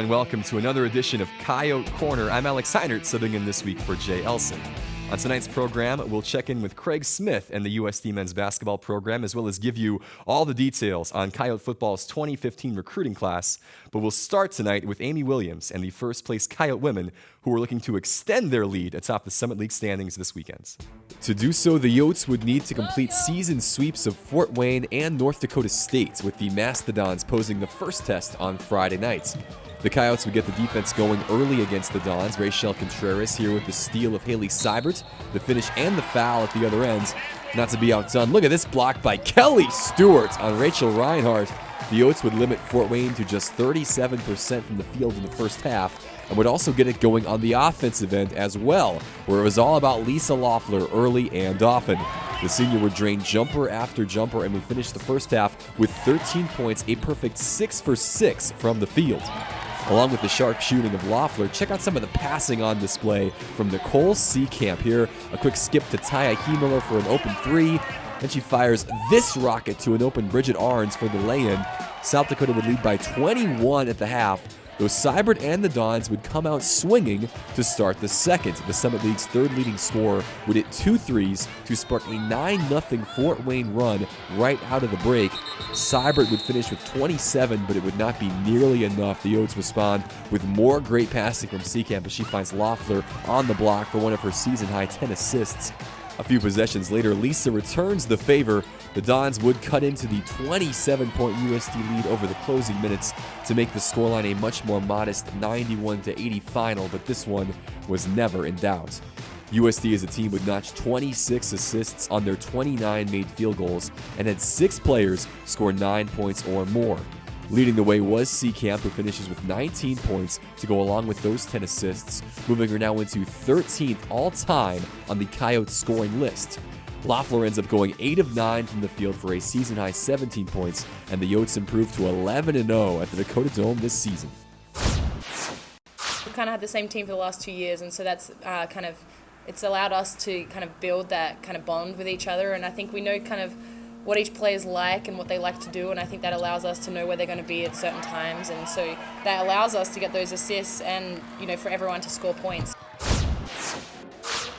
and welcome to another edition of Coyote Corner. I'm Alex Heinert, subbing in this week for Jay Elson. On tonight's program, we'll check in with Craig Smith and the USD men's basketball program, as well as give you all the details on Coyote Football's 2015 recruiting class. But we'll start tonight with Amy Williams and the first-place Coyote women, who are looking to extend their lead atop the Summit League standings this weekend. To do so, the Yotes would need to complete season sweeps of Fort Wayne and North Dakota State, with the Mastodons posing the first test on Friday night. The Coyotes would get the defense going early against the Dons. Rachel Contreras here with the steal of Haley Seibert, the finish and the foul at the other end. Not to be outdone, look at this block by Kelly Stewart on Rachel Reinhardt. The Yotes would limit Fort Wayne to just 37% from the field in the first half, and would also get it going on the offensive end as well, where it was all about Lisa Loeffler early and often. The senior would drain jumper after jumper and would finish the first half with 13 points, a perfect 6 for 6 from the field. Along with the sharp shooting of Loeffler, check out some of the passing on display from Nicole Seekamp. Here, a quick skip to Taya Hiemiller for an open three. Then she fires this rocket to an open Bridget Arns for the lay-in. South Dakota would lead by 21 at the half, though Seibert and the Dons would come out swinging to start the second. The Summit League's third leading scorer would hit 2 threes to spark a 9-0 Fort Wayne run right out of the break. Seibert would finish with 27, but it would not be nearly enough. The Yotes respond with more great passing from Seekamp as she finds Loeffler on the block for one of her season-high 10 assists. A few possessions later, Lisa returns the favor. The Dons would cut into the 27-point USD lead over the closing minutes to make the scoreline a much more modest 91-80 final, but this one was never in doubt. USD as a team would notch 26 assists on their 29 made field goals and had 6 players score 9 points or more. Leading the way was Seekamp, who finishes with 19 points to go along with those 10 assists, moving her now into 13th all-time on the Coyotes scoring list. Loeffler ends up going 8 of 9 from the field for a season-high 17 points, and the Yotes improved to 11-0 at the Dakota Dome this season. We've kind of had the same team for the last 2 years, and so that's it's allowed us to kind of build that kind of bond with each other, and I think we know kind of what each player's like and what they like to do, and I think that allows us to know where they're going to be at certain times, and so that allows us to get those assists and, for everyone to score points.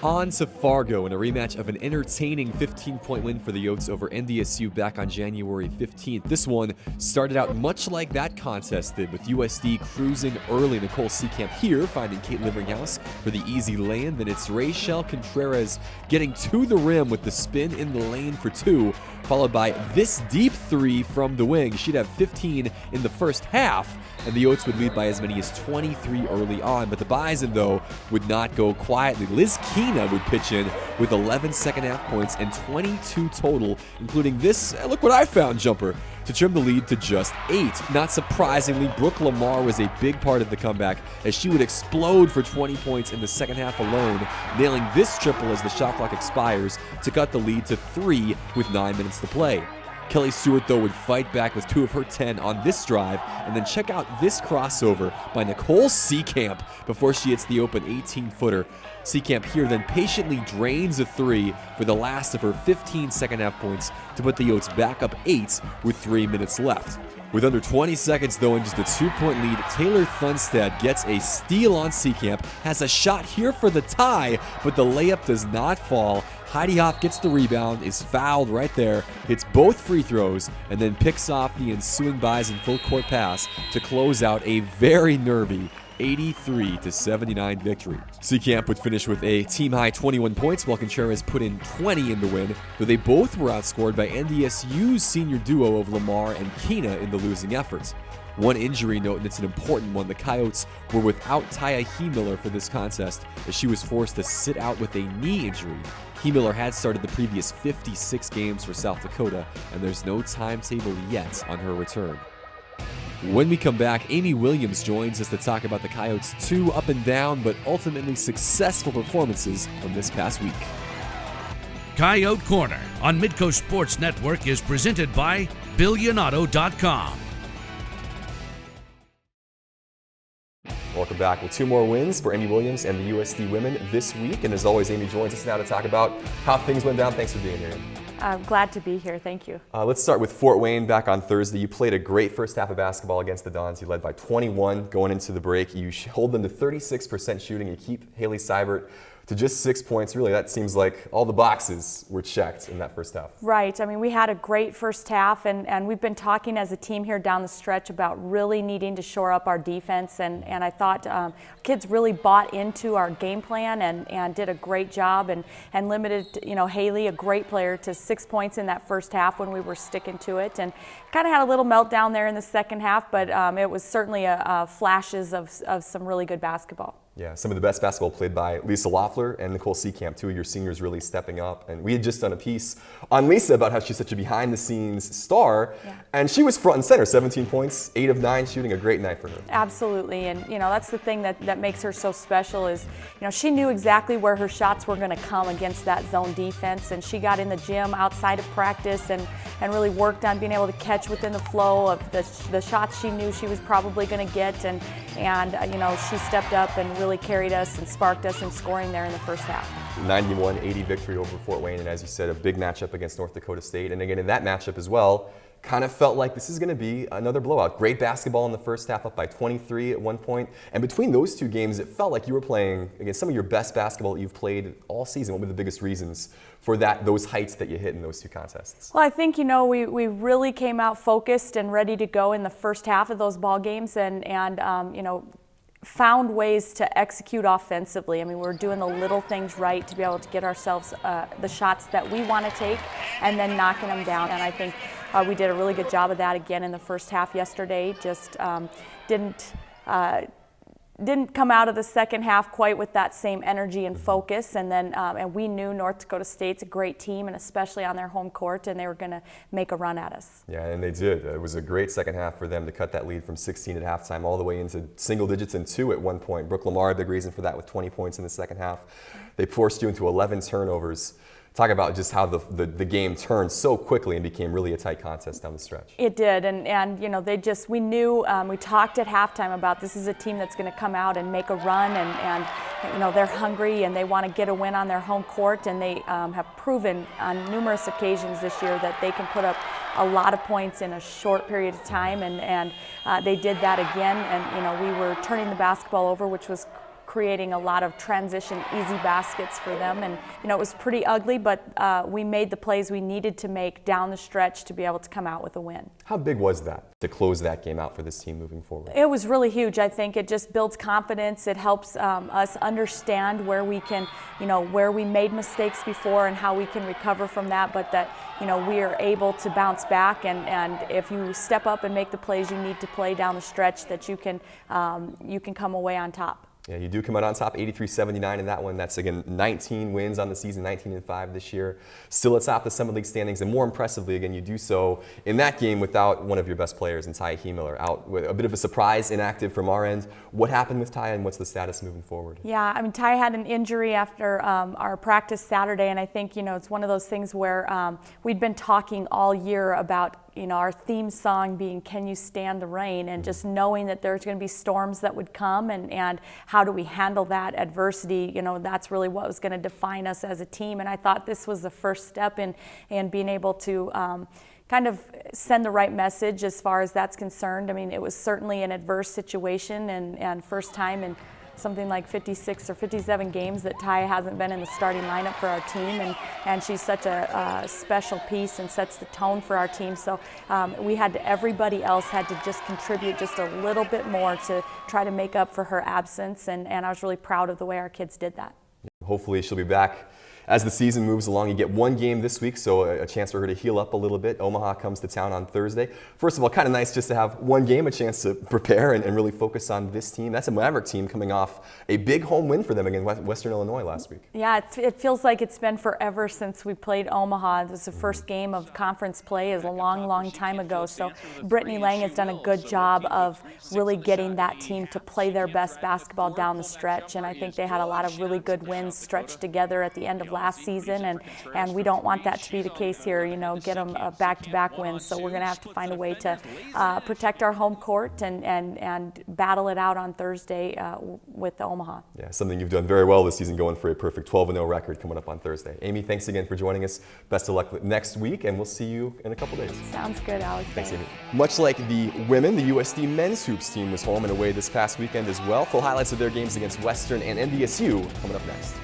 On to Fargo in a rematch of an entertaining 15-point win for the Yotes over NDSU back on January 15th. This one started out much like that contest did, with USD cruising early. Nicole Seekamp here finding Kate Liveringhouse for the easy lay-in. Then it's Rachel Contreras getting to the rim with the spin in the lane for 2, followed by this deep 3 from the wing. She'd have 15 in the first half, and the Yotes would lead by as many as 23 early on. But the Bison, though, would not go quietly. Liz Keena would pitch in with 11 second-half points and 22 total, including this, look what I found, jumper, to trim the lead to just 8. Not surprisingly, Brooke Lamar was a big part of the comeback, as she would explode for 20 points in the second half alone, nailing this triple as the shot clock expires to cut the lead to 3 with 9 minutes to play. Kelly Stewart, though, would fight back with 2 of her 10 on this drive, and then check out this crossover by Nicole Seekamp before she hits the open 18-footer. Seekamp here then patiently drains a 3 for the last of her 15 second-half points to put the Yotes back up 8 with 3 minutes left. With under 20 seconds, though, and just a 2-point lead, Taylor Thunstad gets a steal on Seekamp, has a shot here for the tie, but the layup does not fall. Heidi Hoff gets the rebound, is fouled right there, hits both free throws, and then picks off the ensuing Bison full-court pass to close out a very nervy 83-79 victory. Seekamp would finish with a team-high 21 points, while Contreras put in 20 in the win, though they both were outscored by NDSU's senior duo of Lamar and Keena in the losing efforts. One injury note, and it's an important one, the Coyotes were without Taya Hiemiller for this contest, as she was forced to sit out with a knee injury. Hiemiller had started the previous 56 games for South Dakota, and there's no timetable yet on her return. When we come back, Amy Williams joins us to talk about the Coyotes' 2 up and down, but ultimately successful performances from this past week. Coyote Corner on Midco Sports Network is presented by Billionauto.com. Welcome back. Well, 2 more wins for Amy Williams and the USD women this week. And as always, Amy joins us now to talk about how things went down. Thanks for being here. I'm glad to be here. Thank you. Let's start with Fort Wayne back on Thursday. You played a great first half of basketball against the Dons. You led by 21 going into the break. You hold them to 36% shooting. You keep Haley Seibert to just 6 points. Really, that seems like all the boxes were checked in that first half. Right. I mean, we had a great first half, and we've been talking as a team here down the stretch about really needing to shore up our defense, and I thought kids really bought into our game plan and did a great job and limited, Haley, a great player, to 6 points in that first half when we were sticking to it, and kind of had a little meltdown there in the second half, but it was certainly flashes of some really good basketball. Yeah, some of the best basketball played by Lisa Loeffler and Nicole Seekamp, two of your seniors really stepping up. And we had just done a piece on Lisa about how she's such a behind-the-scenes star, and she was front and center, 17 points, 8 of 9 shooting, a great night for her. Absolutely, and that's the thing that makes her so special is, she knew exactly where her shots were going to come against that zone defense, and she got in the gym outside of practice and really worked on being able to catch within the flow of the shots she knew she was probably going to get, and she stepped up and really carried us and sparked us in scoring there in the first half. 91-80 victory over Fort Wayne, and as you said, a big matchup against North Dakota State. And again, in that matchup as well, kind of felt like this is going to be another blowout. Great basketball in the first half, up by 23 at one point. And between those two games, it felt like you were playing against some of your best basketball that you've played all season. What were the biggest reasons for those heights that you hit in those two contests? Well, I think, we really came out focused and ready to go in the first half of those ball games, and found ways to execute offensively. I mean, we're doing the little things right to be able to get ourselves the shots that we want to take and then knocking them down. And I think we did a really good job of that again in the first half yesterday. Just didn't come out of the second half quite with that same energy and focus, and then and we knew North Dakota State's a great team, and especially on their home court, and they were going to make a run at us. Yeah, and they did. It was a great second half for them to cut that lead from 16 at halftime all the way into single digits and 2 at one point. Brooke Lamar, a big reason for that, with 20 points in the second half. They forced you into 11 turnovers. Talk about just how the game turned so quickly and became really a tight contest down the stretch. It did, and we knew, we talked at halftime about this is a team that's going to come out and make a run, and they're hungry and they want to get a win on their home court, and they have proven on numerous occasions this year that they can put up a lot of points in a short period of time, and they did that again, and we were turning the basketball over, which was creating a lot of transition easy baskets for them, and it was pretty ugly, but we made the plays we needed to make down the stretch to be able to come out with a win. How big was that to close that game out for this team moving forward? It was really huge. I think it just builds confidence. It helps us understand where we can, where we made mistakes before and how we can recover from that, but that we are able to bounce back, and if you step up and make the plays you need to play down the stretch, that you can come away on top. Yeah, you do come out on top, 83-79 in that one. That's, again, 19 wins on the season, 19-5 this year. Still atop the Summit League standings, and more impressively, again, you do so in that game without one of your best players, in Ty Heemiller, out with a bit of a surprise, inactive from our end. What happened with Ty, and what's the status moving forward? Yeah, I mean, Ty had an injury after our practice Saturday, and I think, it's one of those things where we'd been talking all year about our theme song being "Can You Stand the Rain?" and just knowing that there's going to be storms that would come, and how do we handle that adversity. That's really what was going to define us as a team, and I thought this was the first step in being able to kind of send the right message as far as that's concerned. I mean, it was certainly an adverse situation, and first time in something like 56 or 57 games that Ty hasn't been in the starting lineup for our team, and she's such a special piece and sets the tone for our team. So everybody else had to just contribute just a little bit more to try to make up for her absence, and I was really proud of the way our kids did that. Hopefully she'll be back as the season moves along. You get one game this week, so a chance for her to heal up a little bit. Omaha comes to town on Thursday. First of all, kind of nice just to have one game, a chance to prepare and really focus on this team. That's a Maverick team coming off a big home win for them against Western Illinois last week. Yeah, it feels like it's been forever since we played Omaha. This is the first game of conference play is a long, long time ago. So Brittany Lang has done a good job of really getting that team to play their best basketball down the stretch, and I think they had a lot of really good wins stretched together at the end of last season, and we don't want that to be the case here. Get them back-to-back wins. So we're going to have to find a way to protect our home court and battle it out on Thursday with Omaha. Yeah, something you've done very well this season, going for a perfect 12-0 record coming up on Thursday. Amy, thanks again for joining us. Best of luck next week, and we'll see you in a couple days. Sounds good, Alex. Thanks, Amy. Much like the women, the USD men's hoops team was home and away this past weekend as well. Full highlights of their games against Western and NDSU coming up next.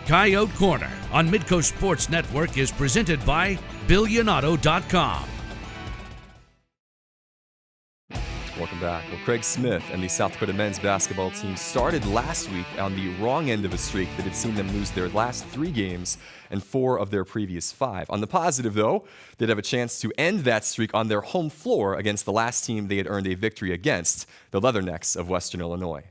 Coyote Corner on Midco Sports Network is presented by Billionauto.com. Welcome back. Well, Craig Smith and the South Dakota men's basketball team started last week on the wrong end of a streak that had seen them lose their last 3 games and 4 of their previous 5. On the positive, though, they'd have a chance to end that streak on their home floor against the last team they had earned a victory against, the Leathernecks of Western Illinois.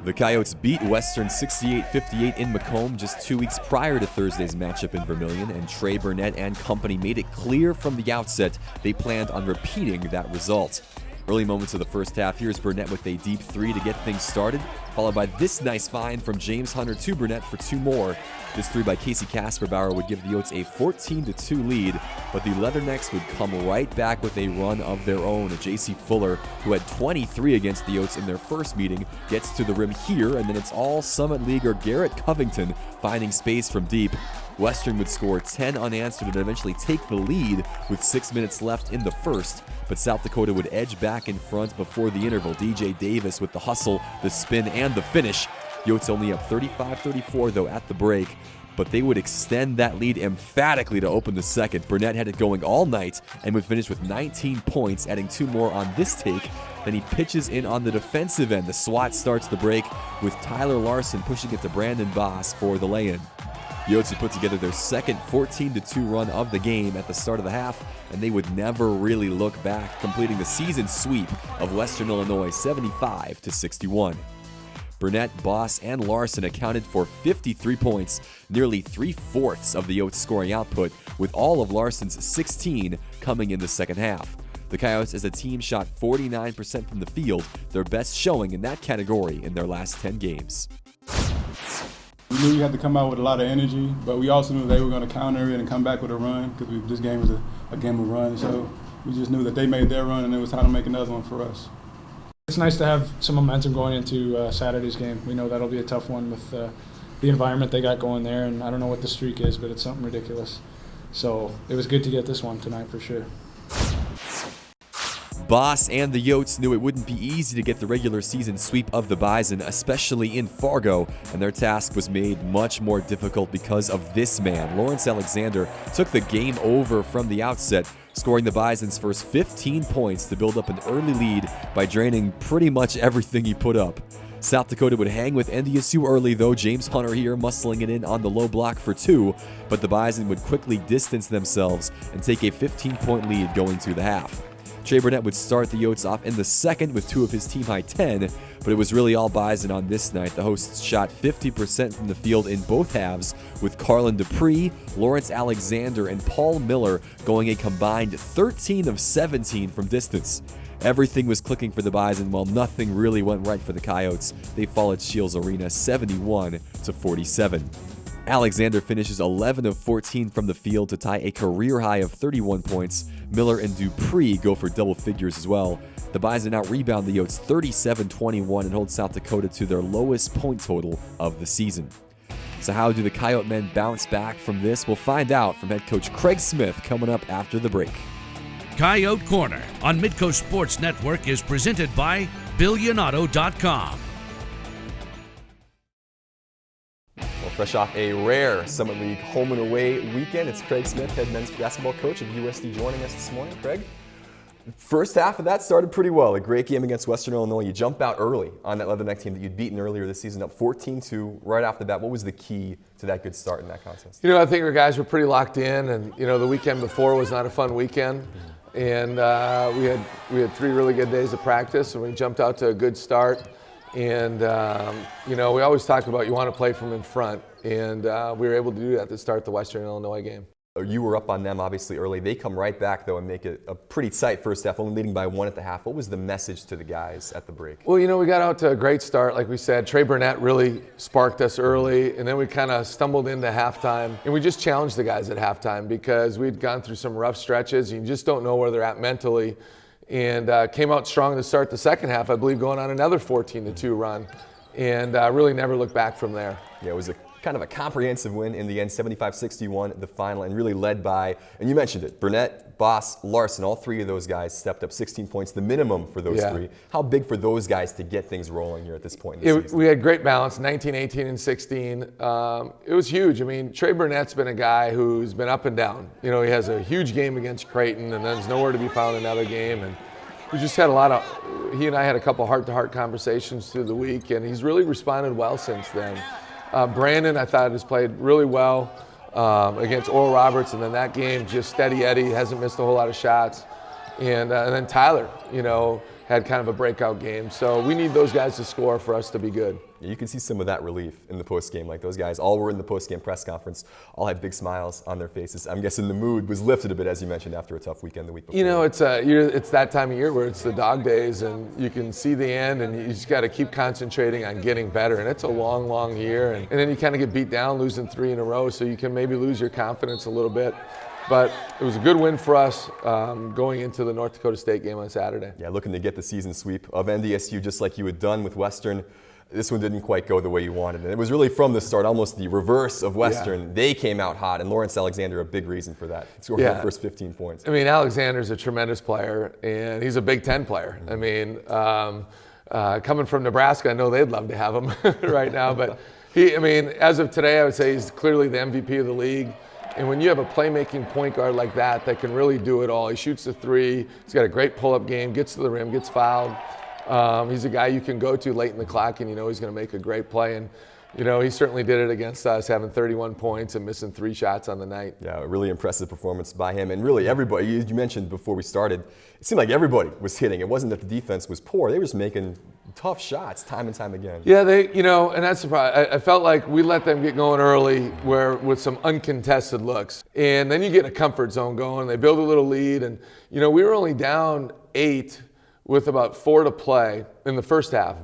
The Coyotes beat Western 68-58 in Macomb just 2 weeks prior to Thursday's matchup in Vermilion, and Trey Burnett and company made it clear from the outset they planned on repeating that result. Early moments of the first half, here's Burnett with a deep 3 to get things started, followed by this nice find from James Hunter to Burnett for 2 more. This 3 by Casey Kasperbauer would give the Yotes a 14-2 lead, but the Leathernecks would come right back with a run of their own. J.C. Fuller, who had 23 against the Yotes in their first meeting, gets to the rim here, and then it's all Summit Leaguer Garrett Covington finding space from deep. Western would score 10 unanswered and eventually take the lead with 6 minutes left in the first, but South Dakota would edge back in front before the interval. DJ Davis with the hustle, the spin, and the finish. Yotes only up 35-34 though at the break, but they would extend that lead emphatically to open the second. Burnett had it going all night and would finish with 19 points, adding 2 more on this take. Then he pitches in on the defensive end. The SWAT starts the break with Tyler Larson pushing it to Brandon Voss for the lay-in. Yotes would put together their second 14-2 run of the game at the start of the half, and they would never really look back, completing the season sweep of Western Illinois 75-61. Burnett, Boss, and Larson accounted for 53 points, nearly 3/4 of the Yotes scoring output, with all of Larson's 16 coming in the second half. The Coyotes as a team shot 49% from the field, their best showing in that category in their last 10 games. We knew we had to come out with a lot of energy, but we also knew they were going to counter it and come back with a run, because this game was a game of runs. So we just knew that they made their run and it was time to make another one for us. It's nice to have some momentum going into Saturday's game. We know that'll be a tough one with the environment they got going there, and I don't know what the streak is, but it's something ridiculous. So it was good to get this one tonight for sure. Boss and the Yotes knew it wouldn't be easy to get the regular season sweep of the Bison, especially in Fargo, and their task was made much more difficult because of this man. Lawrence Alexander took the game over from the outset, scoring the Bison's first 15 points to build up an early lead by draining pretty much everything he put up. South Dakota would hang with NDSU early, though. James Hunter here muscling it in on the low block for 2, but the Bison would quickly distance themselves and take a 15-point lead going to the half. Trey Burnett would start the Yotes off in the second with 2 of his team-high 10, but it was really all Bison on this night. The hosts shot 50% from the field in both halves, with Carlin Dupree, Lawrence Alexander, and Paul Miller going a combined 13 of 17 from distance. Everything was clicking for the Bison, while nothing really went right for the Coyotes. They fall at Shields Arena 71-47. Alexander finishes 11 of 14 from the field to tie a career high of 31 points. Miller and Dupree go for double figures as well. The Bison out-rebound the Yotes 37-21 and hold South Dakota to their lowest point total of the season. So how do the Coyote men bounce back from this? We'll find out from head coach Craig Smith coming up after the break. Coyote Corner on Midco Sports Network is presented by Billionauto.com. Fresh off a rare Summit League home and away weekend, it's Craig Smith, head men's basketball coach of USD, joining us this morning. Craig, first half of that started pretty well. A great game against Western Illinois. You jump out early on that Leatherneck team that you'd beaten earlier this season, up 14-2 right off the bat. What was the key to that good start in that contest? I think our guys were pretty locked in, and the weekend before was not a fun weekend. And we had 3 really good days of practice, and we jumped out to a good start. And, we always talk about you want to play from in front, and we were able to do that to start the Western Illinois game. You were up on them obviously early. They come right back though and make it a pretty tight first half, only leading by 1 at the half. What was the message to the guys at the break? Well, we got out to a great start. Like we said, Trey Burnett really sparked us early, and then we kind of stumbled into halftime. And we just challenged the guys at halftime because we'd gone through some rough stretches. You just don't know where they're at mentally. And came out strong to start the second half, I believe, going on another 14-2 run. And really never looked back from there. Yeah, it was a kind of a comprehensive win in the end, 75-61 the final, and really led by, and you mentioned it, Burnett, Boss, Larson, all three of those guys stepped up 16 points, the minimum for those three. How big for those guys to get things rolling here at this point in the season? We had great balance, 19, 18, and 16. It was huge. I mean, Trey Burnett's been a guy who's been up and down. He has a huge game against Creighton, and then there's nowhere to be found another game. And we just had he and I had a couple heart-to-heart conversations through the week, and he's really responded well since then. Brandon, I thought, has played really well against Oral Roberts, and then that game, just steady Eddie, hasn't missed a whole lot of shots. And then Tyler, had kind of a breakout game. So we need those guys to score for us to be good. Yeah, you can see some of that relief in the postgame. Like those guys all were in the postgame press conference, all had big smiles on their faces. I'm guessing the mood was lifted a bit, as you mentioned, after a tough weekend the week before. It's that time of year where it's the dog days, and you can see the end, and you just got to keep concentrating on getting better. And it's a long, long year. And then you kind of get beat down, losing 3 in a row, so you can maybe lose your confidence a little bit. But it was a good win for us going into the North Dakota State game on Saturday. Yeah, looking to get the season sweep of NDSU just like you had done with Western. This one didn't quite go the way you wanted. And it was really from the start, almost the reverse of Western. Yeah. They came out hot, and Lawrence Alexander, a big reason for that. Scored the first 15 points. I mean, Alexander's a tremendous player, and he's a Big Ten player. I mean, coming from Nebraska, I know they'd love to have him right now. But as of today, I would say he's clearly the MVP of the league. And when you have a playmaking point guard like that can really do it all, he shoots the three, he's got a great pull-up game, gets to the rim, gets fouled. He's a guy you can go to late in the clock and he's going to make a great play. And, he certainly did it against us, having 31 points and missing 3 shots on the night. Yeah, a really impressive performance by him. And really everybody, you mentioned before we started, it seemed like everybody was hitting. It wasn't that the defense was poor. They were just making tough shots time and time again. Yeah, and that's the problem. I felt like we let them get going early with some uncontested looks. And then you get a comfort zone going. They build a little lead. And, we were only down 8 with about 4 to play in the first half.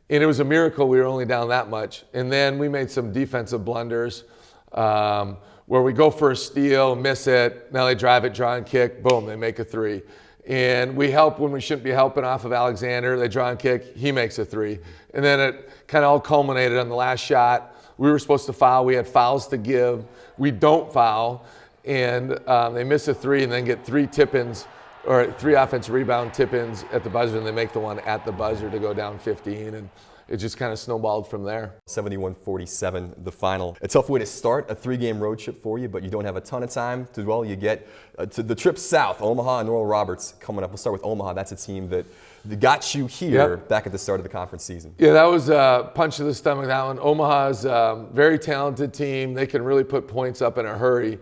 And it was a miracle we were only down that much. And then we made some defensive blunders where we go for a steal, miss it. Now they drive it, draw and kick. Boom, they make a 3. And we help when we shouldn't be helping off of Alexander. They draw and kick. He makes a 3. And then it kind of all culminated on the last shot. We were supposed to foul. We had fouls to give. We don't foul. And they miss a 3 and then get 3 tip-ins or 3 offensive rebound tip-ins at the buzzer, and they make the one at the buzzer to go down 15. And it just kind of snowballed from there. 71-47, the final. A tough way to start a 3-game road trip for you, but you don't have a ton of time to dwell. You get to the trip south, Omaha and Oral Roberts coming up. We'll start with Omaha. That's a team that got you here back at the start of the conference season. Yeah, that was a punch to the stomach, that one. Omaha's a very talented team. They can really put points up in a hurry.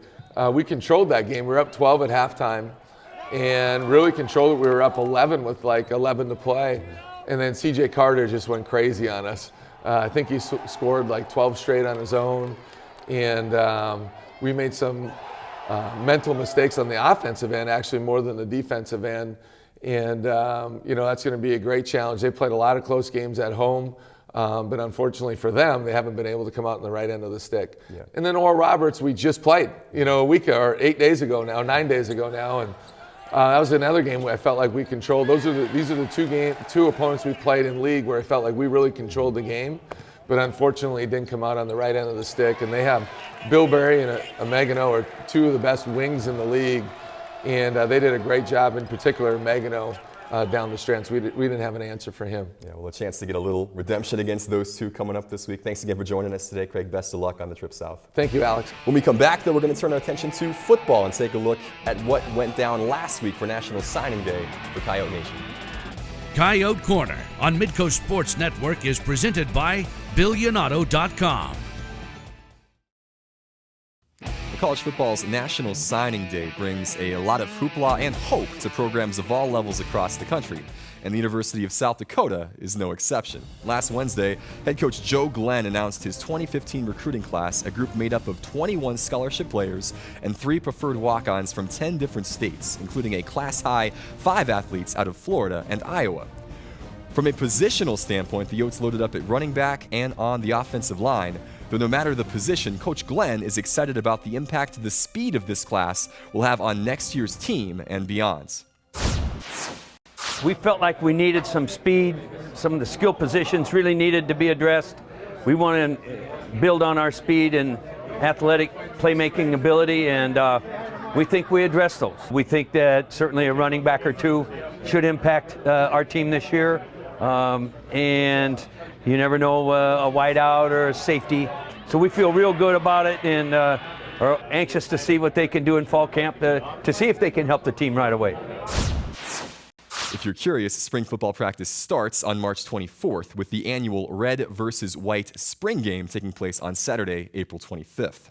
We controlled that game. We were up 12 at halftime and really controlled it. We were up 11 with like 11 to play. And then C.J. Carter just went crazy on us. I think he scored like 12 straight on his own. And we made some mental mistakes on the offensive end, actually more than the defensive end. And, that's going to be a great challenge. They played a lot of close games at home. But unfortunately for them, they haven't been able to come out on the right end of the stick. Yeah. And then Oral Roberts, we just played, a week or 9 days ago now. And that was another game where I felt like we controlled. These are the two opponents we played in league where I felt like we really controlled the game, but unfortunately it didn't come out on the right end of the stick. And they have Bill Berry and Megano are 2 of the best wings in the league, and they did a great job. In particular, Megano down the stretch. We didn't have an answer for him. Yeah, well, a chance to get a little redemption against those 2 coming up this week. Thanks again for joining us today, Craig. Best of luck on the trip south. Thank you, Alex. When we come back, though, we're going to turn our attention to football and take a look at what went down last week for National Signing Day for Coyote Nation. Coyote Corner on Midco Sports Network is presented by Billionato.com. College football's National Signing Day brings a lot of hoopla and hope to programs of all levels across the country. and the University of South Dakota is no exception. Last Wednesday, head coach Joe Glenn announced his 2015 recruiting class, a group made up of 21 scholarship players and 3 preferred walk-ons from 10 different states, including a class-high 5 athletes out of Florida and Iowa. From a positional standpoint, the Yotes loaded up at running back and on the offensive line. Though no matter the position, Coach Glenn is excited about the impact the speed of this class will have on next year's team and beyond. We felt like we needed some speed. Some of the skill positions really needed to be addressed. We want to build on our speed and athletic playmaking ability, and we think we addressed those. We think that certainly a running back or 2 should impact our team this year. And you never know, a wideout or a safety. So we feel real good about it, and are anxious to see what they can do in fall camp to see if they can help the team right away. If you're curious, spring football practice starts on March 24th with the annual Red versus White spring game taking place on Saturday, April 25th.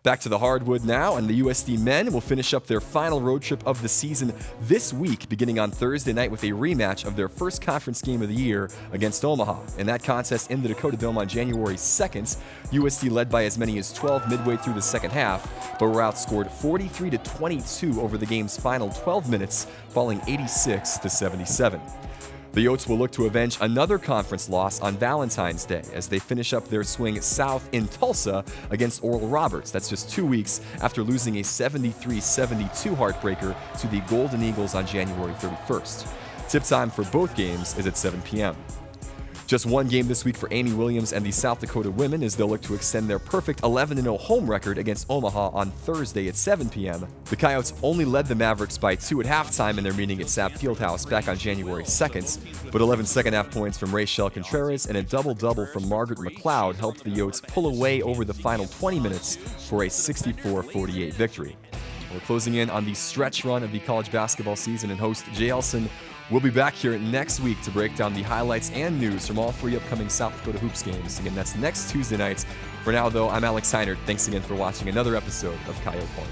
Back to the hardwood now, and the USD men will finish up their final road trip of the season this week, beginning on Thursday night with a rematch of their first conference game of the year against Omaha. In that contest in the Dakota Dome on January 2nd, USD led by as many as 12 midway through the second half, but were outscored 43-22 over the game's final 12 minutes, falling 86-77. The Yotes will look to avenge another conference loss on Valentine's Day as they finish up their swing south in Tulsa against Oral Roberts. That's just 2 weeks after losing a 73-72 heartbreaker to the Golden Eagles on January 31st. Tip time for both games is at 7 p.m. Just one game this week for Amy Williams and the South Dakota women as they'll look to extend their perfect 11-0 home record against Omaha on Thursday at 7 p.m. The Coyotes only led the Mavericks by 2 at halftime in their meeting at Sapp Fieldhouse back on January 2nd, but 11 second-half points from Rachel Contreras and a double-double from Margaret McLeod helped the Yotes pull away over the final 20 minutes for a 64-48 victory. We're closing in on the stretch run of the college basketball season, and host Jay Elson will be back here next week to break down the highlights and news from all 3 upcoming South Dakota Hoops games. Again, that's next Tuesday night. For now, though, I'm Alex Heinert. Thanks again for watching another episode of Coyote Corner.